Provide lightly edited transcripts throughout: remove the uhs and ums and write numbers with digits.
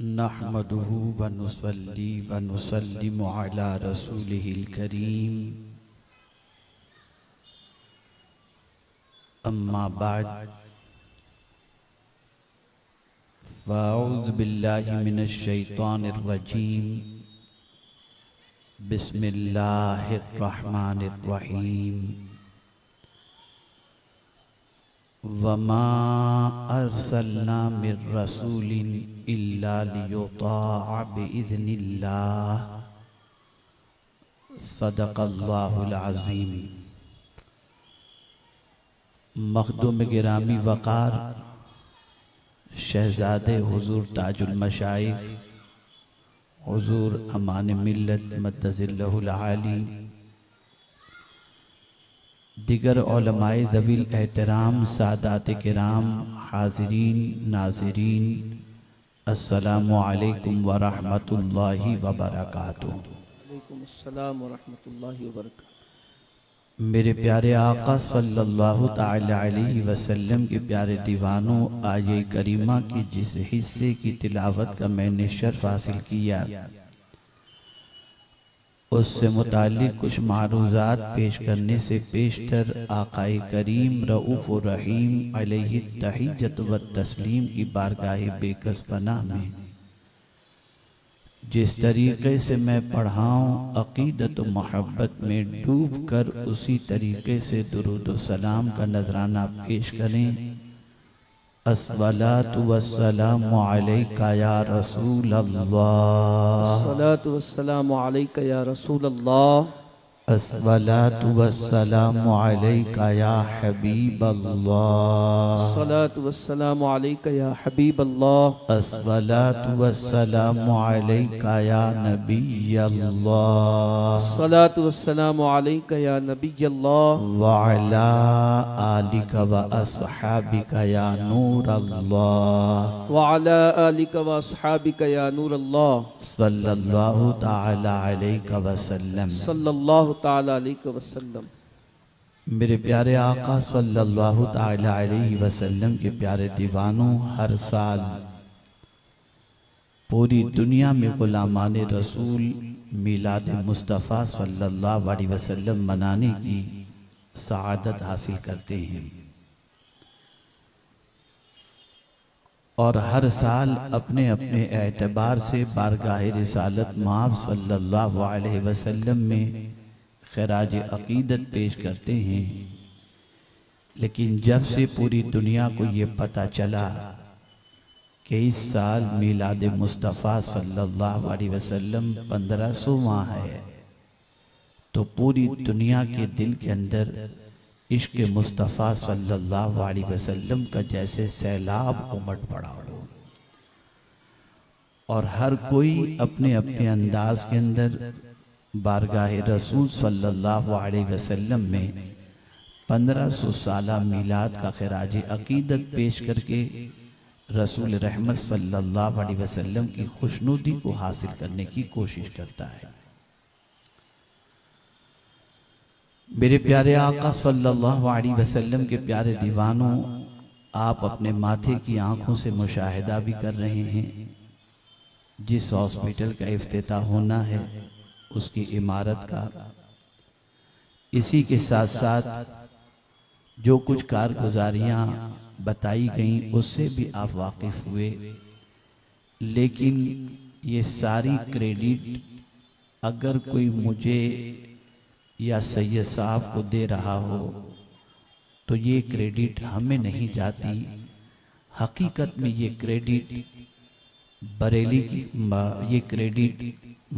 नहमदुहु व नुसल्ली व नुसल्लिमु अला रसूलिहिल करीम। अम्मा बाद फ़अऊज़ु बिल्लाहि मिनश शैतानिर रजीम। बिस्मिल्लाहिर रहमानिर रहीम। वमा अरसलना मिर रसूलिन इल्ला लियुताअ बिइज़्निल्लाह। सदक़ल्लाहुल अज़ीम। मखदूम गिरामी वक़ार शहज़ादे हुज़ूर ताजुल मशाइख़ हुज़ूर अमान मिल्लत मद्दज़िल्लहुल आली, दिगर उलमाए ज़वील एहतराम, सादात किराम, हाज़रीन नाज़रीन, अस्सलामु अलैकुम व रहमतुल्लाहि व बरकातुहू। वालेकुम अस्सलाम व रहमतुल्लाहि व बरकातुहू। मेरे प्यारे आका सल्लल्लाहु ताला अलैहि वसल्लम के प्यारे दीवानों, आये करीमा की जिस हिस्से की तिलावत का मैंने शर्फ हासिल किया, उससे मुताल्लिक़ कुछ मारूज़ात पेश करने से पेशतर आकाए करीम रऊफ़ व रहीम अलैहि तहिय्यत व तस्लीम की बारगाह बेकस पनाह में जिस तरीके से मैं पढ़ाऊँ, अक़ीदत व मोहब्बत में डूब कर उसी तरीके से दुरूद व सलाम का नजराना पेश करें। अस्सलातु वस्सलामु अलैका या रसूल अल्लाह। अस्सलातु वस्सलामु अलैका या रसूल अल्लाह। अस्सलातु वस्सलामु अलैका या हबीब अल्लाह। अस्सलातु वस्सलामु अलैका या हबीब अल्लाह। अस्सलातु वस्सलामु अलैका या नबी अल्लाह। अस्सलातु वस्सलामु अलैका या नबी अल्लाह। व अला आलिका व अस्हाबिका या नूर अल्लाह। व अला आलिका व अस्हाबिका या नूर अल्लाह। सल्लल्लाहु ताला अलैहि वसल्लम। सल्लल्लाहु ताला अलैहि वसल्लम। मेरे प्यारे आका सल्लल्लाहु ताला अलैहि वसल्लम के प्यारे दीवानों, हर साल पूरी दुनिया में गुलामाने रसूल मिलाद मुस्तफ़ा सल्लल्लाहु अलैहि वसल्लम मनाने की सआदत हासिल करते हैं और हर साल अपने अपने एतबार से बारगाह रिसालत माब सल्लल्लाहु अलैहि वसल्लम में खैराज अक़ीदत पेश करते हैं। लेकिन जब से पूरी दुनिया को ये पता चला कि इस साल मिलाद मुस्तफ़ा सल्लल्लाहु अलैहि वसल्लम 1500वां है, तो पूरी दुनिया के दिल के अंदर इश्क मुस्तफ़ा सल्लल्लाहु अलैहि वसल्लम का जैसे सैलाब उमड़ पड़ा हो और हर कोई अपने अपने अंदाज के अंदर बारगाह रसूल सल्लल्लाहु अलैहि वसल्लम में 1500 साला मीलाद का खिराज अक़ीदत पेश करके रसूल रहमत सल्लल्लाहु अलैहि वसल्लम की खुशनुदी को हासिल करने की कोशिश करता है। मेरे प्यारे आका सल्लल्लाहु अलैहि वसल्लम के प्यारे दीवानों, आप अपने माथे की आंखों से मुशाहिदा भी कर रहे हैं जिस हॉस्पिटल का इफ्तिताह होना है, उसकी इमारत का। इसी के साथ साथ जो कुछ कारगुजारियां बताई गईं उससे भी आप वाकिफ हुए, लेकिन ये सारी क्रेडिट अगर कोई मुझे या सैयद साहब को दे रहा हो तो ये क्रेडिट हमें नहीं जाती। हकीकत में ये क्रेडिट बरेली की ये क्रेडिट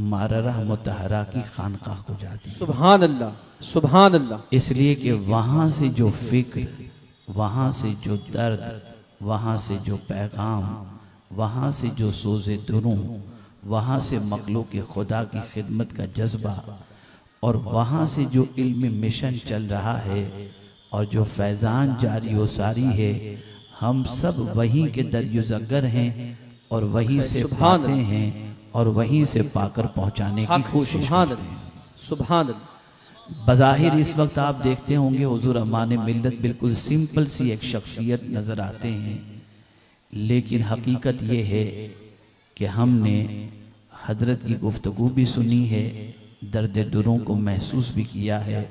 माररा मुतहरा की खानकाह को जाती है। सुभान अल्लाह, सुभान अल्लाह। इसलिए कि वहाँ से जो फिक्र, वहाँ से जो दर्द, वहाँ से जो पैगाम, वहाँ से जो सोज़े दुरूं, वहाँ से मखलूक खुदा की खिदमत का जज्बा और वहाँ से जो इल्म मिशन चल रहा है और जो फैज़ान जारी व सारी है, हम सब वहीं के दरयुज़गर हैं और वहीं से पाते हैं और वहीं से पाकर पहुंचाने की कोशिश करते हैं। सुभान अल्लाह। बज़ाहिर इस वक्त आप देखते होंगे हुजूर अमाने मिल्लत बिल्कुल सिंपल सी एक शख्सियत नजर आते हैं, लेकिन हकीकत ये है कि हमने हजरत की गुफ्तगू भी सुनी है, दर्द दिलों को महसूस भी किया है,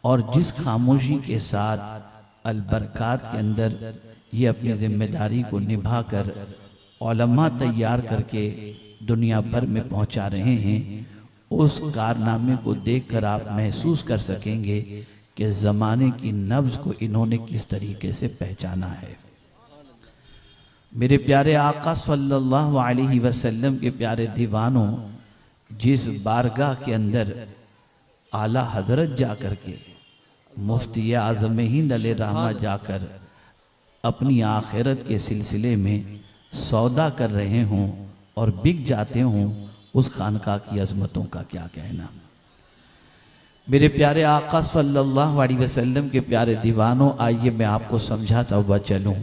और जिस खामोशी के साथ अलबरकात के अंदर ये अपनी जिम्मेदारी को निभाकर उलमा तैयार करके दुनिया भर में पहुंचा रहे हैं, उस कारनामे को देखकर आप महसूस कर सकेंगे कि ज़माने की नब्ज़ को इन्होंने किस तरीके से पहचाना है। मेरे प्यारे आका सल्लल्लाहु अलैहि वसल्लम के प्यारे दीवानों, जिस बारगाह के अंदर आला हजरत जाकर के मुफ्ती आज़म हिंद अलैहिर्रहमा जाकर अपनी आखिरत के सिलसिले में सौदा कर रहे हों और बिक जाते हों, उस खानका की अजमतों का क्या कहना। मेरे प्यारे आका सल्लल्लाहु अलैहि वसल्लम के प्यारे दीवानों, आइए मैं आपको समझाता हुआ चलूं।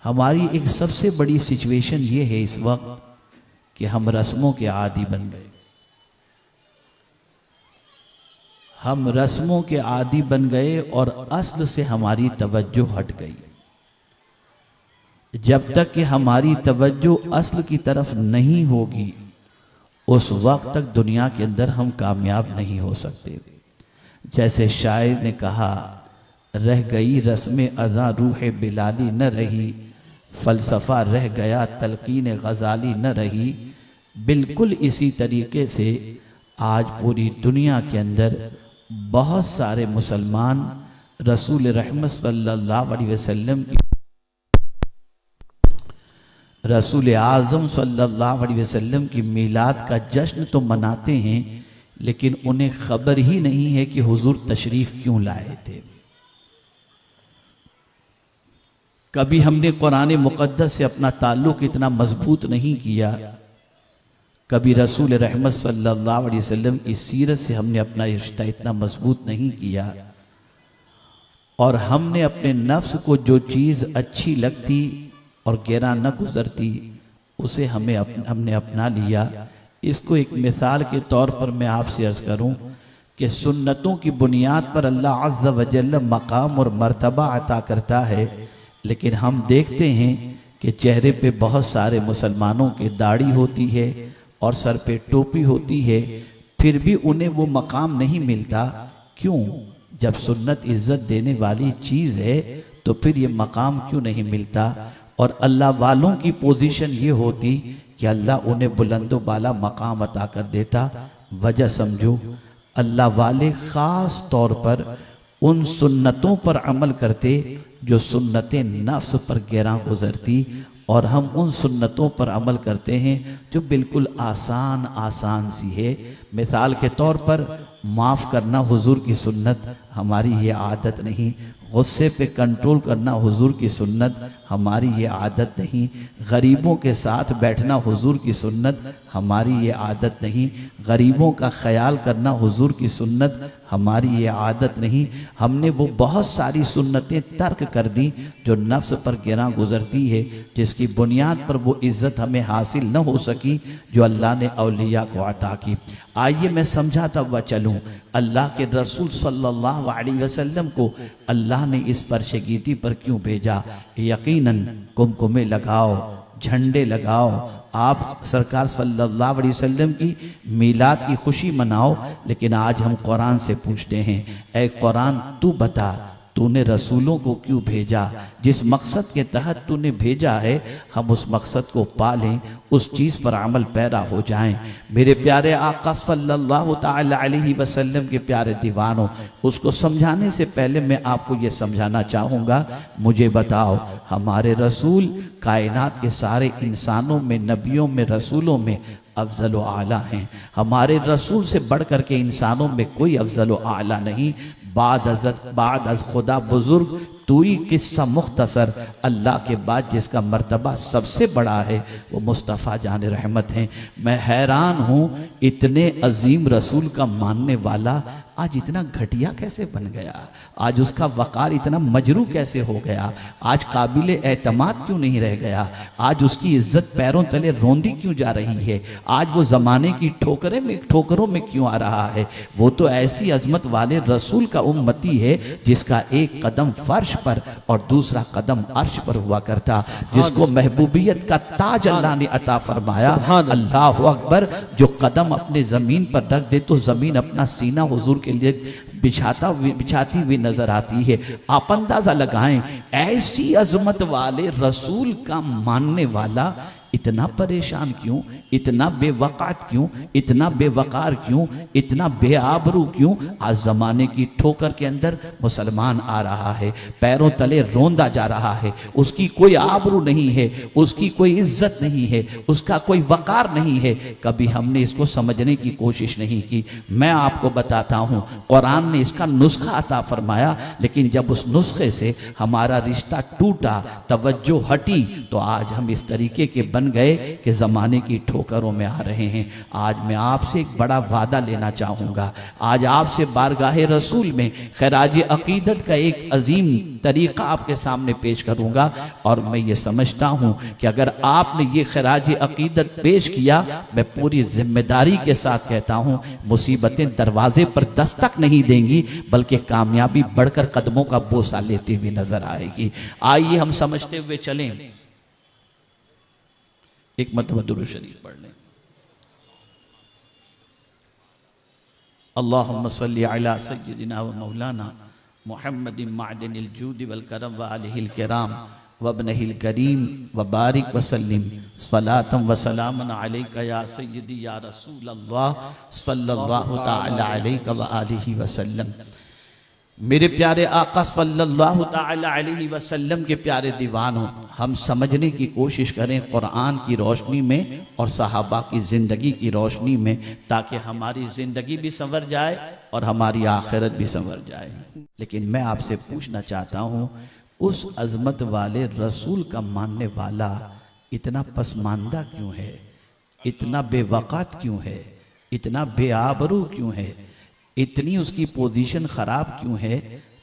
हमारी एक सबसे बड़ी सिचुएशन ये है इस वक्त कि हम रस्मों के आदी बन गए। हम रस्मों के आदी बन गए और असल से हमारी तवज्जो हट गई। जब तक कि हमारी तवज्जो असल की तरफ नहीं होगी, उस वक्त तक दुनिया के अंदर हम कामयाब नहीं हो सकते। जैसे शायर ने कहा, रह गई रस्म अज़ा रूह बिलाली न रही, फलसफा रह गया तलकीन गजाली न रही। बिल्कुल इसी तरीके से आज पूरी दुनिया के अंदर बहुत सारे मुसलमान रसूल रहमत सल्लल्लाहु अलैहि वसल्लम की, रसूल आज़म सल्लल्लाहु अलैहि वसल्लम की मीलाद का जश्न तो मनाते हैं, लेकिन उन्हें खबर ही नहीं है कि हुजूर तशरीफ क्यों लाए थे। कभी हमने कुरान मुक़द्दस से अपना ताल्लुक इतना मजबूत नहीं किया, कभी रसूल रहमत सल्लल्लाहु अलैहि वसल्लम की सीरत से हमने अपना रिश्ता इतना मजबूत नहीं किया, और हमने अपने नफ्स को जो चीज़ अच्छी लगती और गिरा न गुजरती, उसे हमने अपना लिया। इसको एक मिसाल के तौर पर मैं आपसे अर्ज करूं कि सुन्नतों की बुनियाद पर अल्लाह अज़्ज़ा व जल्ल मकाम और मर्तबा अता करता है, लेकिन हम देखते हैं कि चेहरे पे बहुत सारे मुसलमानों की दाढ़ी होती है और सर पे टोपी होती है, फिर भी उन्हें वो मकाम नहीं मिलता। क्यों? जब सुन्नत इज्जत देने वाली चीज़ है तो फिर ये मकाम क्यों नहीं मिलता? और अल्लाह वालों की पोजीशन ये होती कि अल्लाह उन्हें बुलंदो बाला मकाम अता कर देता। वजह समझो, अल्लाह वाले ख़ास तौर पर उन सुन्नतों पर अमल करते जो सुन्नतें नफ्स पर गिरा गुजरती, और हम उन सुन्नतों पर अमल करते हैं जो बिल्कुल आसान सी है। मिसाल के तौर पर माफ़ करना हुजूर की सुन्नत, हमारी ये आदत नहीं। गुस्से पे कंट्रोल करना हुजूर की सुन्नत, हमारी ये आदत नहीं। गरीबों के साथ बैठना हुजूर की सुन्नत, हमारी ये आदत नहीं। गरीबों का ख्याल करना हुजूर की सुन्नत, हमारी ये आदत नहीं। हमने वो बहुत सारी सुन्नतें तर्क कर दी जो नफ्स पर गिरा गुजरती है, जिसकी बुनियाद पर वो इज्जत हमें हासिल न हो सकी जो अल्लाह ने औलिया को अता की। आइए मैं समझाता हुआ चलूँ, अल्लाह के रसूल सल्लल्लाहु अलैहि वसल्लम को अल्लाह ने इस फर्शगीती पर क्यों भेजा। यकीनन कुमकुमे लगाओ, झंडे लगाओ, आप सरकार सल्लल्लाहु अलैहि वसल्लम की मीलाद की खुशी मनाओ। लेकिन आज हम कुरान से पूछते हैं, ऐ कुरान तू बता, तूने रसूलों को क्यों भेजा? जिस मकसद के तहत तूने भेजा है, हम उस मकसद को पालें, उस चीज़ पर अमल पैरा हो जाएं। मेरे प्यारे आका सल्लल्लाहु ताला अलैहि वसल्लम के प्यारे दीवानों, उसको समझाने से पहले मैं आपको ये समझाना चाहूँगा, मुझे बताओ, हमारे रसूल कायनात के सारे इंसानों में, नबियों में, रसूलों में अफजल व आला हैं। हमारे रसूल से बढ़ कर के इंसानों में कोई अफजल व आला नहीं। बाद अज खुदा बुजुर्ग तू ही किस्सा मुख्तसर, अल्लाह के बाद जिसका मर्तबा सबसे बड़ा है वो मुस्तफ़ा जान रहमत हैं। मैं हैरान हूँ, इतने अजीम रसूल का मानने वाला आज इतना घटिया कैसे बन गया, आज उसका वकार इतना मजरू कैसे हो गया, आज काबिल एतमाद क्यों नहीं रह गया, आज उसकी इज्जत पैरों तले रोंदी क्यों जा रही है, आज वो जमाने की ठोकरों में क्यों आ रहा है। वो तो ऐसी अजमत वाले रसूल का उम्मती है जिसका एक कदम फर्श पर और दूसरा कदम अर्श पर हुआ करता, जिसको महबूबियत का ताज अल्लाह ने अता फरमाया। अल्लाह अकबर, जो कदम अपने जमीन पर रख दे तो जमीन अपना सीना हुजूर के लिए बिछाती हुई नजर आती है। आप अंदाजा लगाएं, ऐसी अजमत वाले रसूल का मानने वाला इतना परेशान क्यों, इतना बेवकात क्यों, इतना बेवकार क्यों, इतना बेआबरू क्यों। आज जमाने की ठोकर के अंदर मुसलमान आ रहा है, पैरों तले रोंदा जा रहा है, उसकी कोई आबरू नहीं है, उसकी कोई इज्जत नहीं है, उसका कोई वकार नहीं है। कभी हमने इसको समझने की कोशिश नहीं की। मैं आपको बताता हूं, कुरान ने इसका नुस्खा अता फरमाया, लेकिन जब उस नुस्खे से हमारा रिश्ता टूटा, तवज्जो हटी, तो आज हम इस तरीके के बन गए कि जमाने की ठोकरों में आ रहे हैं। आज मैं आपसे एक बड़ा वादा लेना चाहूंगा, आज आपसे बारगाहे रसूल में खराज अकीदत का एक अजीम तरीका आपके सामने पेश करूंगा। और मैं ये समझता हूं कि अगर आपने ये खराज अकीदत पेश किया, मैं पूरी जिम्मेदारी के साथ कहता हूं, मुसीबतें दरवाजे पर दस्तक नहीं देंगी, बल्कि कामयाबी बढ़कर कदमों का बोसा लेती हुई नजर आएगी। आइए हम समझते हुए चलें, एक मरतबा दुरूद शरीफ पढ़ लें। अल्लाहुम्मा सल्ली अला सय्यिदिना व मौलाना मुहम्मदिन मादिनिल जूद वल करम व आलिहिल किराम व इब्निहिल करीम व बारिक व सल्लिम सलातम व सलामन अलैका या सय्यिदी या रसूल अल्लाह सल्लल्लाहु तआला अलैका व आलिहि व सल्लम। मेरे प्यारे आका सल्लल्लाहु तआला अलैहि वसल्लम के प्यारे दीवानों, हम समझने की कोशिश करें कुरान की रोशनी में और सहाबा की ज़िंदगी की रोशनी में, ताकि हमारी ज़िंदगी भी संवर जाए और हमारी आखिरत भी संवर जाए। लेकिन मैं आपसे पूछना चाहता हूँ, उस अजमत वाले रसूल का मानने वाला इतना पसमानदा क्यों है, इतना बेवकात क्यों है, इतना बेआबरू क्यों है, इतनी उसकी पोजीशन खराब क्यों है।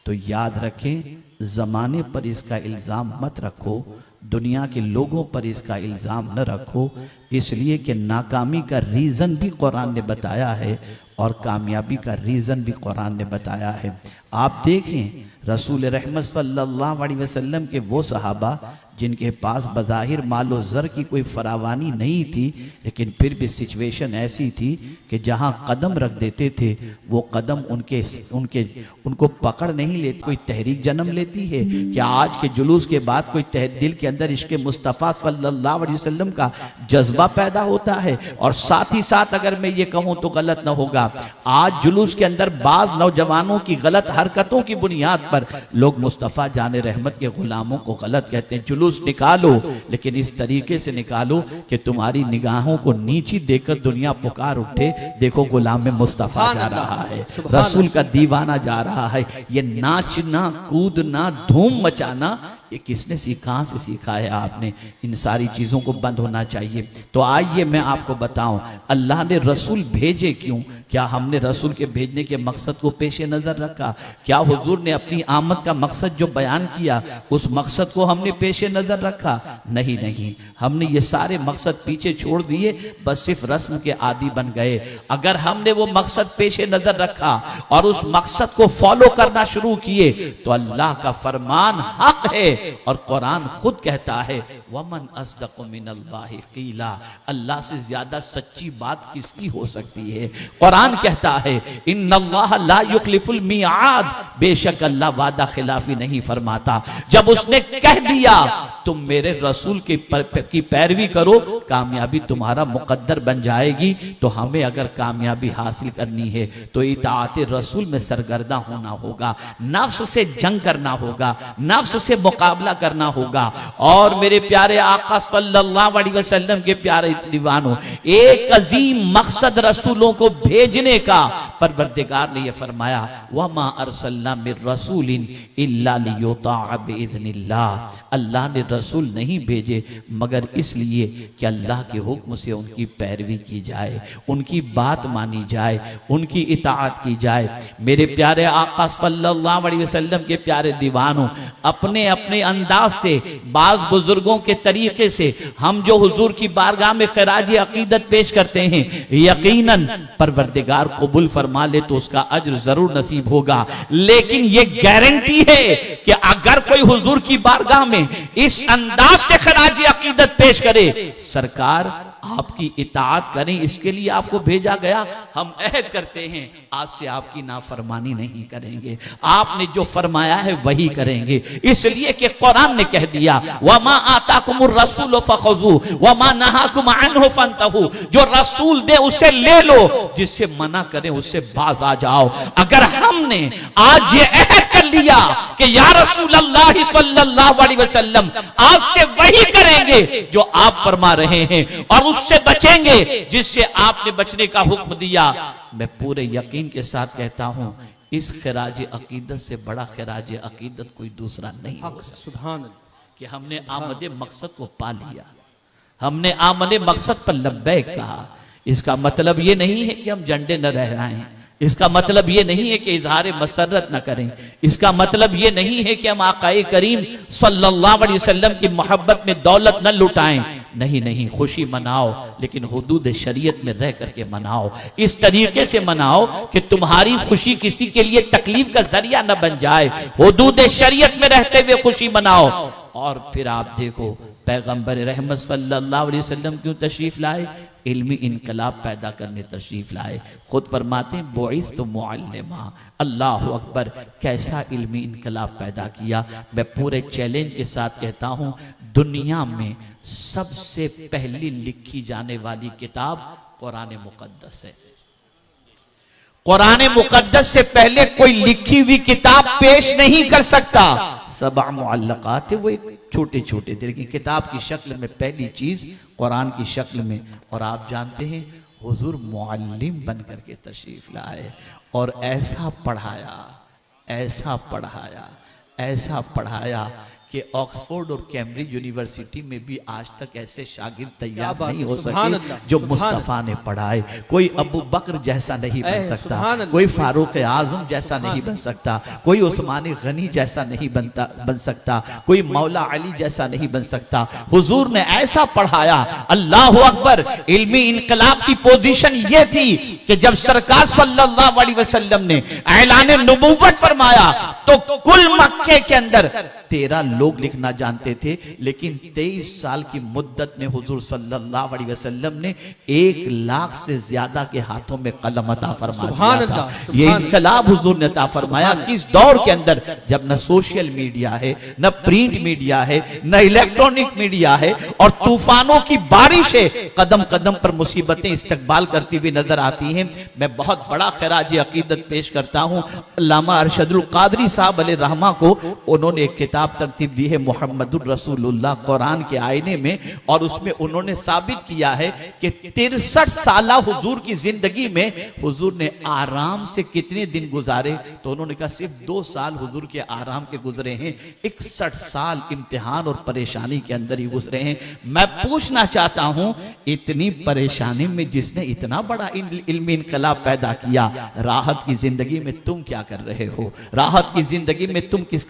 तो याद रखें, जमाने पर इसका इल्जाम मत रखो, दुनिया के लोगों पर इसका इल्जाम न रखो, इसलिए कि नाकामी का रीजन भी कुरान ने बताया है और कामयाबी का रीजन भी कुरान ने बताया है। आप देखें, रसूल रहमत सल्लल्लाहु अलैहि वसल्लम के वो सहाबा जिनके पास बज़ाहिर मालो ज़र की कोई फरावानी नहीं थी, लेकिन फिर भी सिचुएशन ऐसी थी कि जहां कदम रख देते थे वो कदम उनको पकड़ नहीं लेती, कोई तहरीक जन्म लेती है कि आज के जुलूस के बाद कोई दिल के अंदर इश्क़ मुस्तफ़ा सल्लल्लाहु अलैहि वसल्लम का जज्बा पैदा होता है। और साथ ही साथ अगर मैं ये कहूँ तो गलत न होगा, आज जुलूस के अंदर बाज नौजवानों की गलत हरकतों की बुनियाद पर लोग मुस्तफ़ा जाने रहमत के गुलामों को गलत कहते हैं। जुलूस निकालो, लेकिन इस तरीके से निकालो कि तुम्हारी निगाहों को नीची देखकर दुनिया पुकार उठे, देखो गुलाम में मुस्तफ़ा जा रहा है, रसूल का दीवाना जा रहा है। ये नाचना, कूदना, धूम मचाना, ये किसने सीखा, कहां से सीखा है आपने? इन सारी चीजों को बंद होना चाहिए। तो आइए मैं आपको बताऊं, अल्लाह ने रसूल भेजे क्यों? क्या हमने रसूल के भेजने के मकसद को पेशे नजर रखा? क्या हुजूर ने अपनी आमद का मकसद जो बयान किया उस मकसद को हमने पेशे नजर रखा? नहीं नहीं, हमने ये सारे मकसद पीछे छोड़ दिए, बस सिर्फ रस्म के आदी बन गए। अगर हमने वो मकसद पेशे नजर रखा और उस मकसद को फॉलो करना शुरू किए तो अल्लाह का फरमान हक है और कुरान खुद कहता है, वमन अस्दक़ु मिनल्लाहि क़ीला, अल्लाह से ज्यादा सच्ची बात किसकी हो सकती है? कुरान कहता है, इन्नल्लाह ला युखलिफुल मिआद, बेशक अल्लाह वादा खिलाफी नहीं फरमाता। जब उसने कह दिया तुम मेरे रसूल की पैरवी करो, कामयाबी तुम्हारा मुकद्दर बन जाएगी। तो हमें अगर कामयाबी हासिल करनी है तो इताअत रसूल में सरगर्दा होना होगा, नफ्स से जंग करना होगा, नफ्स से मुकाबला करना होगा। और मेरे प्यारे प्यारे आका सल्लल्लाहु अलैहि वसल्लम के प्यारे दीवानों, एक अजीम मकसद रसूलों को भेजने का परवरदिगार ने यह फरमाया, वमा अरसलना मिर रसूलिन इल्ला लियुताअ बिइज़्निल्लाह। अल्लाह ने रसूल नहीं भेजे मगर इसलिए कि अल्लाह के हुक्म से उनकी पैरवी की जाए, उनकी बात मानी जाए, उनकी इताअत की जाए। मेरे प्यारे आका सल्लल्लाहु अलैहि वसल्लम के प्यारे दीवानों, अपने अपने अंदाज से, बाज बुजुर्गों के तरीके से हम जो हुजूर की बारगाह में खिराज अकीदत पेश करते हैं, यकीनन परवरदिगार कबूल फरमा ले तो उसका अज्र जरूर नसीब होगा। लेकिन ये गारंटी है कि अगर कोई हुजूर की बारगाह में इस अंदाज से खिराज अकीदत पेश करे, सरकार आपकी इताअत करें, इसके लिए आपको भेजा गया। हम अहद करते हैं आज से आपकी नाफरमानी नहीं करेंगे, आपने जो फरमाया है वही करेंगे। इसलिए कि कुरान ने कह दिया, वमा आताकुमुर रसूल फखुज़ू वमा नहाकुम अन्हु फंतहू। जो रसूल दे उसे ले लो, जिससे मना करे उससे बाज आ जाओ। अगर हमने आज ये अहद कर लिया कि या रसूल अल्लाह सल्लल्लाहु अलैहि वसल्लम आज से वही करेंगे जो आप फरमा रहे हैं और उससे बचेंगे जिससे आपने बचने का हुक्म दिया, मैं पूरे यकीन के साथ कहता हूं इस खिराज अकीदत से बड़ा खिराज अकीदत कोई दूसरा नहीं हो सकता। सुभान अल्लाह कि हमने आमदे मकसद को पा लिया, हमने आमदे मकसद पर लब्बैक कहा। इसका मतलब ये नहीं है कि हम झंडे न लहराएं, इसका मतलब ये नहीं है कि इजहार मसरत न करें, इसका मतलब ये नहीं है कि हम आकाए करीम सल्लल्लाहु अलैहि वसल्लम की मोहब्बत में दौलत न लुटाएं। नहीं नहीं, खुशी मनाओ लेकिन हुदूद शरीयत में रह करके मनाओ, इस तरीके से मनाओ कि तुम्हारी खुशी किसी के लिए तकलीफ का जरिया न बन जाए। हुदूद शरीयत में रहते हुए खुशी मनाओ। और फिर आप देखो पैगंबर रहमत सल्लल्लाहु अलैहि वसल्लम क्यों तशरीफ लाए? इल्मी इनकलाब पैदा करने तशरीफ लाए। खुद फरमाते हैं बुइस्तु मुअल्लिमा। अल्लाह अकबर, कैसा इल्मी इनकलाब पैदा किया। मैं पूरे चैलेंज के साथ कहता हूं, दुनिया में सबसे पहली लिखी जाने वाली किताब कुरान मुकद्दस है। कुरान मुकद्दस से पहले कोई लिखी हुई किताब पेश नहीं कर सकता। सबअ मुअल्लकात है, वो एक छोटे छोटे थे लेकिन किताब की शक्ल में पहली चीज कुरान की शक्ल में। और आप जानते हैं हुजूर मुअल्लिम बन करके तशरीफ लाए और ऐसा पढ़ाया, ऐसा पढ़ाया, ऐसा पढ़ाया कि ऑक्सफोर्ड और कैम्ब्रिज यूनिवर्सिटी में भी आज तक ऐसे शागिर्द तैयार नहीं हो सके जो मुस्तफा ने पढ़ाए। कोई अबू बकर जैसा नहीं बन सकता, कोई फारूक आजम जैसा नहीं बन सकता, कोई उस्मान गनी जैसा नहीं बन सकता, कोई मौला अली जैसा नहीं बन सकता। हुजूर ने ऐसा पढ़ाया। अल्लाह अकबर, इल्मी इनकलाब की पोजीशन ये थी कि जब सरकार सल्लल्लाहु अलैहि वसल्लम ने ऐलान नबूवत फरमाया तो कुल मक्के के अंदर 13 लोग लिखना जानते थे, लेकिन 23 साल की मुद्दत में हुजूर सल्लल्लाहु अलैहि वसल्लम ने 1 लाख से ज्यादा के हाथों में कलम अता फरमा दिया था। ये इनकलाब हुजूर ने अता फरमाया किस दौर के अंदर जब न सोशल मीडिया है, न प्रिंट मीडिया है, न इलेक्ट्रॉनिक मीडिया है और तूफानों की बारिश है, कदम कदम पर मुसीबतें इस्तकबाल करती हुई नजर आती हैं। मैं बहुत बड़ा खिराज अकीदत पेश करता हूं अल्लामा अरशदुल कादरी साहब अलैहि रहमा को। उन्होंने एक किताब तरतीब दी है मुहम्मदुर रसूलुल्लाह कुरान के आईने में, और उसमें उन्होंने साबित किया है कि 63 साल हुजूर की जिंदगी में हुजूर ने आराम से कितने दिन गुजारे। तो उन्होंने कहा सिर्फ 2 साल हुजूर के आराम के गुजरे हैं, 61 साल इम्तिहान और परेशानी के अंदर ही गुजरे हैं। मैं पूछना चाहता हूं इतनी परेशानी में जिसने इतना बड़ा इल्मी इनकलाब पैदा किया, राहत की जिंदगी में तुम क्या कर रहे हो? राहत की जिंदगी में तुम किस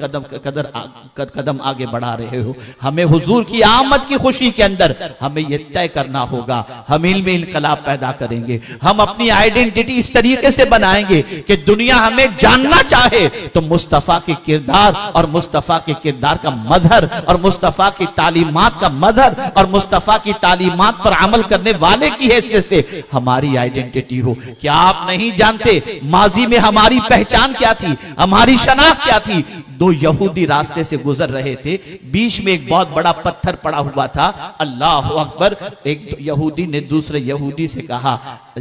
कदम आगे बढ़ा रहे हो? हमें हुजूर की आमद की खुशी के अंदर हमें यह तय करना होगा, हम इल्म इनकलाब पैदा करेंगे, हम अपनी आइडेंटिटी इस तरीके से बनाएंगे कि दुनिया हमें जानना चाहे तो मुस्तफा के किरदार और मुस्तफा के किरदार का मजहर और मुस्तफा की तालीमात का मजहर और मुस्तफा की तालीमात पर अमल करने वाले की हैसियत से हमारी आइडेंटिटी हो। क्या आप नहीं जानते माजी में हमारी पहचान क्या थी, हमारी शनाख्त क्या थी? 2 यहूदी रास्ते से गुजर रहे थे, बीच में एक बहुत बड़ा पत्थर पड़ा हुआ था। अल्लाह अकबर, एक यहूदी ने दूसरे यहूदी से कहा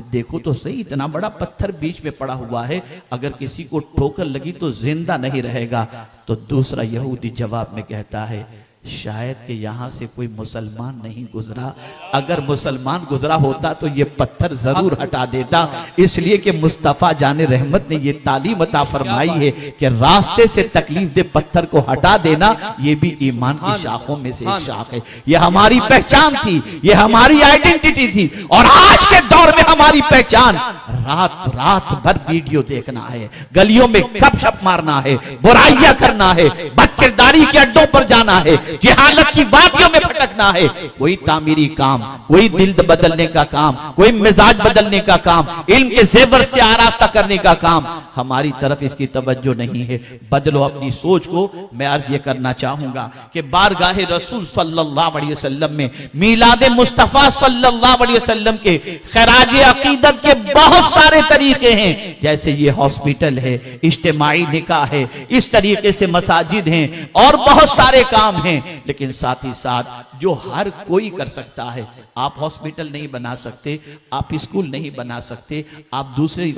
देखो तो सही, इतना बड़ा पत्थर बीच में पड़ा हुआ है, अगर किसी को ठोकर लगी तो जिंदा नहीं रहेगा। तो दूसरा यहूदी जवाब में कहता है शायद कि यहां से कोई मुसलमान नहीं गुजरा। अगर मुसलमान गुजरा होता तो ये पत्थर जरूर हटा देता। इसलिए कि मुस्तफा जाने रहमत ने ये तालीम अता फरमाई है कि रास्ते से तकलीफ दे पत्थर को हटा देना, ये भी ईमान की शाखों में से एक शाख है। ये हमारी पहचान थी, ये हमारी आइडेंटिटी थी। और आज के दौर में हमारी पहचान रात भर वीडियो देखना है, गलियों में गपशप मारना है, बुराइयां करना है, बदकिरदारी के अड्डों पर जाना है, जिहालत की वादियों में भटकना है। कोई तामीरी काम, कोई दिल बदलने का काम, कोई मिजाज बदलने का काम, इल्म के जेवर से आरास्ता करने का काम, हमारी तरफ इसकी तवज्जो नहीं है। बदलो अपनी सोच को। मैं अर्ज ये करना चाहूंगा कि बारगाहे रसूल सल्लल्लाहु अलैहि वसल्लम में मीलाद मुस्तफा सल्लल्लाहु अलैहि वसल्लम के खराज अकीदत के बहुत सारे तरीके हैं। जैसे ये हॉस्पिटल है, इज्तिमाई निकाह है, इस तरीके से मसाजिद हैं और बहुत सारे काम हैं। लेकिन साथ ही साथ जो हर कोई कर सकता है, आप हॉस्पिटल नहीं बना सकते, आप स्कूल नहीं बना सकते, आप दूसरे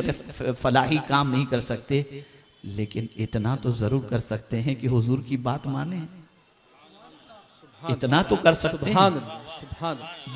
फलाही काम नहीं कर सकते, लेकिन इतना तो जरूर कर सकते हैं कि हुजूर की बात माने। इतना तो कर सकते हैं,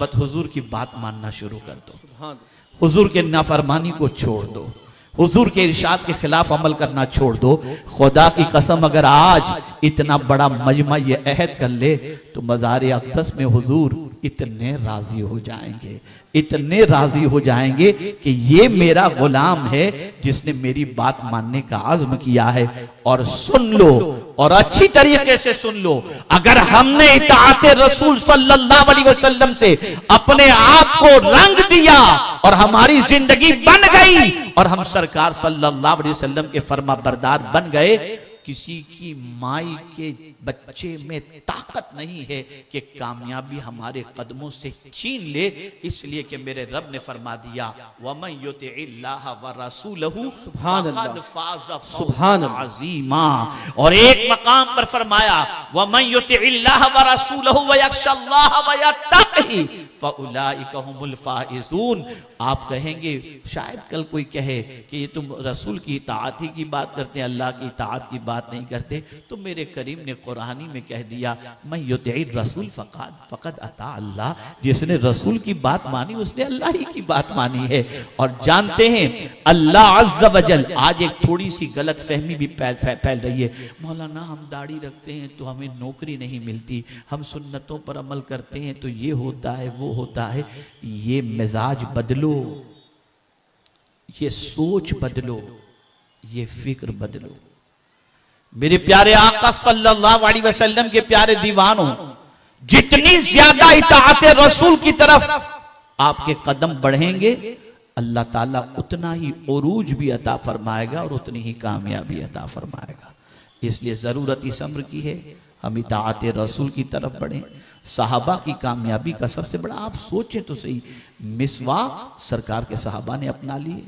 बस हुजूर की बात मानना शुरू कर दो, हुजूर के नाफरमानी को छोड़ दो, हुजूर के इरशाद के खिलाफ अमल करना छोड़ दो। खुदा की कसम अगर आज इतना बड़ा मजमा ये अहद कर ले तो मज़ार अक़दस में हुजूर इतने राजी हो जाएंगे, इतने राजी हो जाएंगे कि ये मेरा गुलाम है जिसने मेरी बात मानने का आज़्म किया है। और सुन लो, और अच्छी तरीके से सुन लो, अगर हमने इताअते रसूल सल्लल्लाहु अलैहि वसल्लम से अपने आप को रंग दिया और हमारी जिंदगी बन गई और हम सरकार सल्लल्लाहु अलैहि वसल्लम के फरमा बरदार बन गए, किसी की माई के बच्चे में ताकत नहीं है कि कामयाबी हमारे कदमों से छीन ले। इसलिए कि मेरे रब ने फरमा दिया, वमन युतिइल्लाह व रसूलहु फक़द फाज़ फौज़न अज़ीमा। और एक मकाम पर फरमाया, वमन युतिइल्लाह व रसूलहु व यख्शल्लाह व यत्तक़ी फ़उलाइका हुमुल फ़ाइज़ून। आप कहेंगे, शायद कल कोई कहे कि ये तुम रसूल की इताअत ही की बात करते हैं, अल्लाह की इताअत की बात नहीं करते। तो मेरे करीम ने कुरानी में कह दिया, मैं युतिइर रसूल फ़क़द अता अल्लाह। जिसने रसूल की बात मानी उसने अल्लाह ही की बात मानी है। और जानते हैं अल्लाह अज़्ज़ व जल, आज एक थोड़ी सी गलत फहमी भी फैल रही है, मौलाना हम दाढ़ी रखते हैं तो हमें नौकरी नहीं मिलती, हम सुन्नतों पर अमल करते हैं तो ये होता है वो होता है। ये मिजाज बदलो, ये सोच बदलो, ये फिक्र बदलो। मेरे प्यारे आका सल्लल्लाहु अलैहि वसल्लम के प्यारे दीवानों, जितनी ज्यादा इताअते रसूल की तरफ आपके कदम बढ़ेंगे, अल्लाह ताला उतना ही उरूज भी अता फरमाएगा और उतनी ही कामयाबी अता फरमाएगा। इसलिए जरूरत इस अम्र की है हम इताअते रसूल की तरफ बढ़ें। सहाबा की कामयाबी का सबसे बड़ा, आप सोचें तो सही, मिसवाक सरकार के सहाबा ने अपना लिए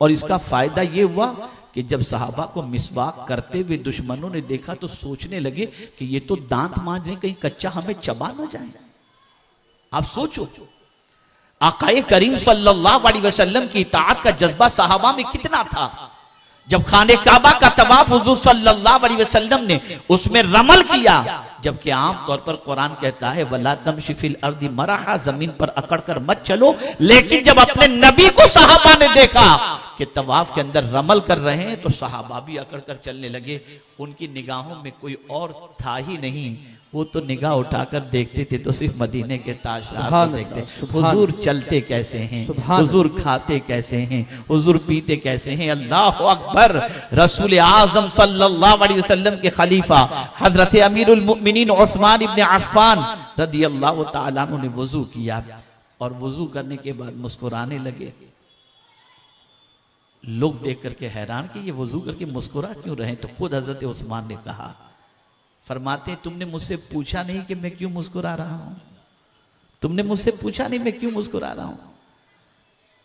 और इसका फायदा ये हुआ कि जब सहाबा को मिसवाक करते हुए दुश्मनों ने देखा तो सोचने लगे कि ये तो दांत मांज रहे, कहीं कच्चा हमें चबा ना जाए। आप सोचो, आकाए करीम सल्लल्लाहु अलैहि वसल्लम की इताअत का जज्बा सहाबा में कितना था। जब खाने काबा का तवाफ हुजूर सल्लल्लाहु अलैहि वसल्लम ने उसमें रमल किया, जबकि आम तौर पर कुरान कहता है वला तमशी फिल अर्दी मराहा, जमीन पर अकड़ कर मत चलो। लेकिन जब अपने नबी को सहाबा ने देखा कि तवाफ के अंदर रमल कर रहे हैं तो सहाबा भी अकड़ कर चलने लगे। उनकी निगाहों में कोई और था ही नहीं, वो तो निगाह उठाकर देखते थे तो सिर्फ मदीने के ताजदार को देखते। हुजूर चलते कैसे हैं, हुजूर खाते कैसे हैं, हुजूर पीते कैसे हैं। अल्लाह अकबर। रसूल आजम सल्लल्लाहु अलैहि वसल्लम के खलीफा हजरत अमीरुल मोमिनीन उस्मान इब्न अफ़्फ़ान रदियल्लाहु ताला अन्हु ने वुजू किया और वुजू करने के बाद मुस्कुराने लगे। लोग देख करके हैरान कि ये वुजू करके मुस्कुरा क्यों रहे। तो खुद हजरत उस्मान ने कहा, फरमाते तुमने मुझसे पूछा नहीं कि मैं क्यों मुस्कुरा रहा हूं, तुमने मुझसे पूछा नहीं मैं क्यों मुस्कुरा रहा हूं।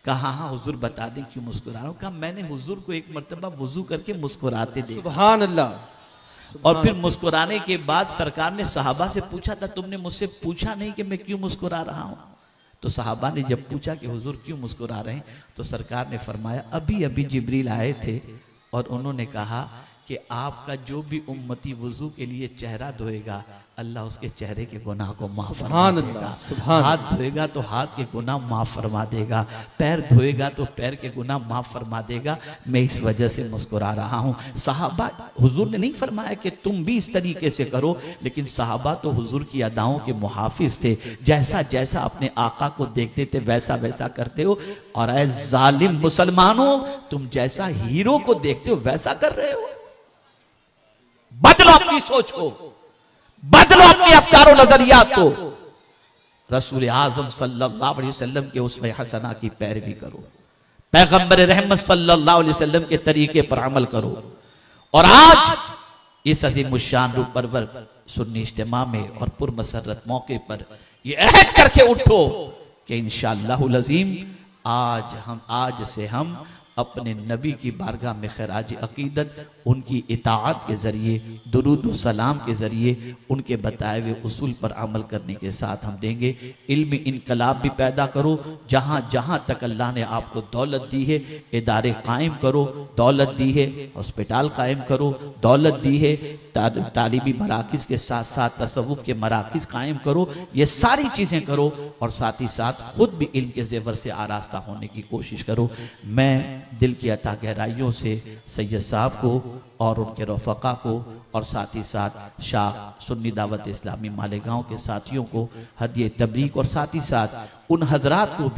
कहा हाँ हुजूर बता दें क्यों मुस्कुरा रहा हूं। कहा मैंने हुजूर को एक मर्तबा वुजू करके मुस्कुराते देखा। सुभान अल्लाह। और फिर मुस्कुराने के बाद सरकार ने सहाबा से पूछा था तुमने मुझसे पूछा नहीं कि मैं क्यों मुस्कुरा रहा हूं। तो सहाबा ने जब पूछा कि हुजूर क्यों मुस्कुरा रहे हैं तो सरकार ने फरमाया अभी अभी जिब्रील आए थे और उन्होंने कहा कि आपका जो भी उम्मती वुजू के लिए चेहरा धोएगा, अल्लाह उसके चेहरे के गुनाह को माफ फरमा देगा। हाथ धोएगा तो हाथ के गुनाह माफ फरमा देगा, पैर धोएगा तो पैर के गुनाह माफ फरमा देगा। मैं इस वजह से मुस्कुरा रहा हूँ। सहाबा, हुजूर ने नहीं फरमाया कि तुम भी इस तरीके से करो, लेकिन सहाबा तो हुजूर की अदाओं के मुहाफिज थे। जैसा जैसा अपने आका को देखते थे वैसा वैसा करते हो। और ऐ जालिम मुसलमानों, तुम जैसा हीरो को देखते हो वैसा कर रहे हो। बदलो अपनी सोच को, बदलो अपने अफकार और नजरियात को। रसूल आजम सल्लल्लाहु अलैहि वसल्लम के उसमें हसना की पैरवी करो, पैगंबर रहमत सल्लल्लाहु अलैहि वसल्लम के तरीके पर अमल करो। और आज इस अजीम शान रूप परवर सुन्नी इज्तिमा में और पुरमसरत मौके पर ये अहद करके उठो कि इंशाअल्लाहुल अज़ीम आज से हम अपने नबी की बारगाह में खराज अकीदत, उनकी इताअत के जरिए, दुरूद व सलाम के जरिए, उनके बताए हुए उसूल पर अमल करने के साथ हम देंगे। इल्मी इनकलाब भी पैदा करो। जहाँ जहाँ तक अल्लाह ने आपको दौलत दी है, इदारे कायम करो। दौलत दी है, हॉस्पिटल कायम करो। दौलत दी है, तालीबी मराकिज के साथ साथ तसव्वुफ के मराकिज कायम करो। ये सारी चीजें करो और साथ ही साथ खुद भी इल्म के जेवर से आरास्ता होने की कोशिश करो। मैं दिल की अता गहराइयों से सैयद साहब को और उनके रफ़क़ा को और साथ ही साथ शाह सुन्नी दावत इस्लामी मालेगांव के साथियों को हदिये तबरीक और साथ ही साथ उन हजरात को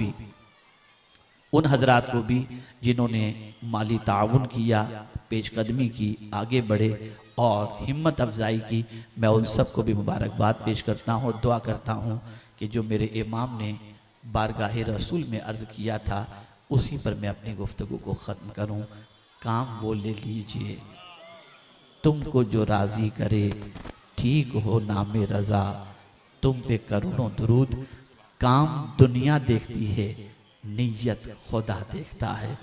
भी जिन्होंने माली ताउन किया, पेशकदमी की, आगे बढ़े और हिम्मत अफजाई की, मैं उन सबको भी मुबारकबाद पेश करता हूँ और दुआ करता हूँ कि जो मेरे इमाम ने बारगाह रसूल में अर्ज किया था उसी पर मैं अपनी गुफ्तगू को ख़त्म करूं। काम वो ले लीजिए तुमको जो राजी करे, ठीक हो नामे रजा, तुम पे करोड़ों दुरूद। काम दुनिया देखती है, नीयत खुदा देखता है।